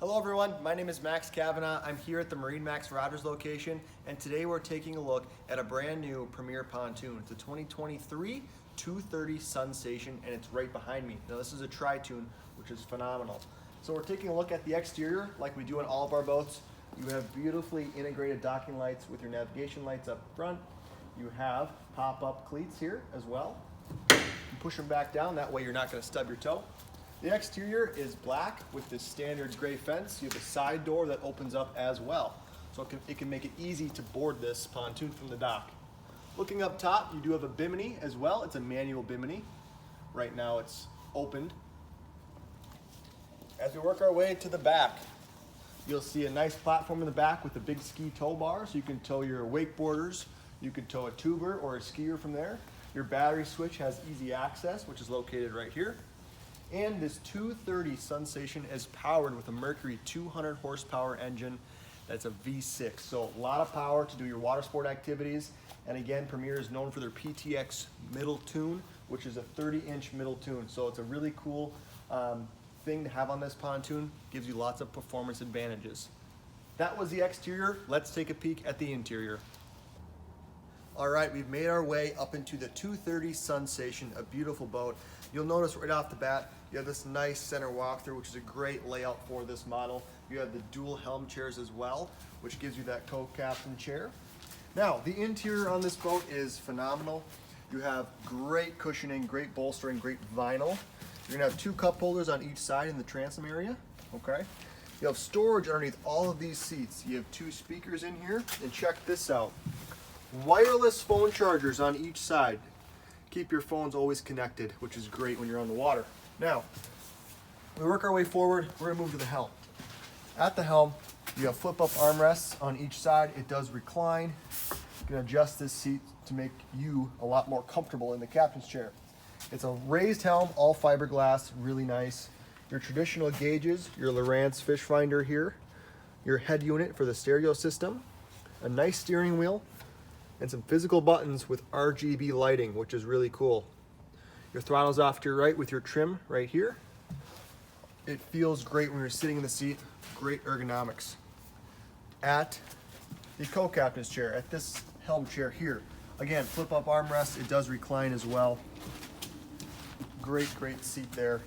Hello everyone, my name is Max Kavanaugh. I'm here at the MarineMax Rogers location, and today we're taking a look at a brand new Premier pontoon. It's a 2023 230 Sunsation, and it's right behind me. Now this is a tri-tune, which is phenomenal. So we're taking a look at the exterior like we do on all of our boats. You have beautifully integrated docking lights with your navigation lights up front. You have pop-up cleats here as well. You push them back down, that way you're not going to stub your toe. The exterior is black with this standard gray fence. You have a side door that opens up as well. So it can make it easy to board this pontoon from the dock. Looking up top, you do have a bimini as well. It's a manual bimini. Right now it's opened. As we work our way to the back, you'll see a nice platform in the back with a big ski tow bar, so you can tow your wakeboarders. You can tow a tuber or a skier from there. Your battery switch has easy access, which is located right here. And this 230 Sunsation is powered with a Mercury 200 horsepower engine. That's a V6, so a lot of power to do your water sport activities. And again, Premier is known for their PTX middle tune, which is a 30-inch middle tune. So it's a really cool thing to have on this pontoon. Gives you lots of performance advantages. That was the exterior. Let's take a peek at the interior. All right, we've made our way up into the 230 Sunsation, a beautiful boat. You'll notice right off the bat, you have this nice center walkthrough, which is a great layout for this model. You have the dual helm chairs as well, which gives you that co-captain chair. Now, the interior on this boat is phenomenal. You have great cushioning, great bolstering, great vinyl. You're gonna have two cup holders on each side in the transom area, okay? You have storage underneath all of these seats. You have two speakers in here, and check this out. Wireless phone chargers on each side. Keep your phones always connected, which is great when you're on the water. Now, we work our way forward, we're gonna move to the helm. At the helm, you have flip-up armrests on each side. It does recline. You can adjust this seat to make you a lot more comfortable in the captain's chair. It's a raised helm, all fiberglass, really nice. Your traditional gauges, your Lowrance fish finder here, your head unit for the stereo system, a nice steering wheel, and some physical buttons with RGB lighting, which is really cool. Your throttle's off to your right with your trim right here. It feels great when you're sitting in the seat, great ergonomics. At the co-captain's chair, at this helm chair here, again, flip-up armrest, it does recline as well. Great seat there.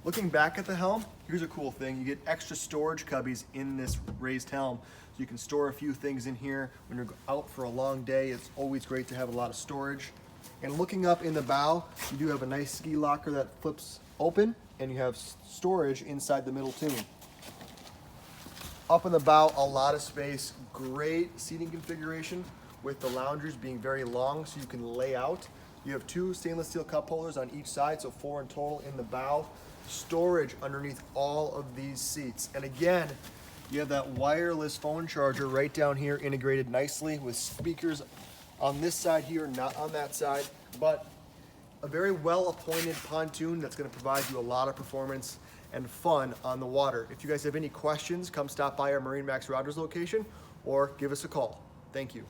Looking back at the helm, here's a cool thing. You get extra storage cubbies in this raised helm. So you can store a few things in here. When you're out for a long day, it's always great to have a lot of storage. And looking up in the bow, you do have a nice ski locker that flips open, and you have storage inside the middle tune. Up in the bow, a lot of space, great seating configuration with the loungers being very long so you can lay out. You have two stainless steel cup holders on each side, so 4 in total in the bow. Storage underneath all of these seats. And again, you have that wireless phone charger right down here integrated nicely with speakers on this side here, not on that side, but a very well-appointed pontoon that's going to provide you a lot of performance and fun on the water. If you guys have any questions, come stop by our MarineMax Rogers location or give us a call. Thank you.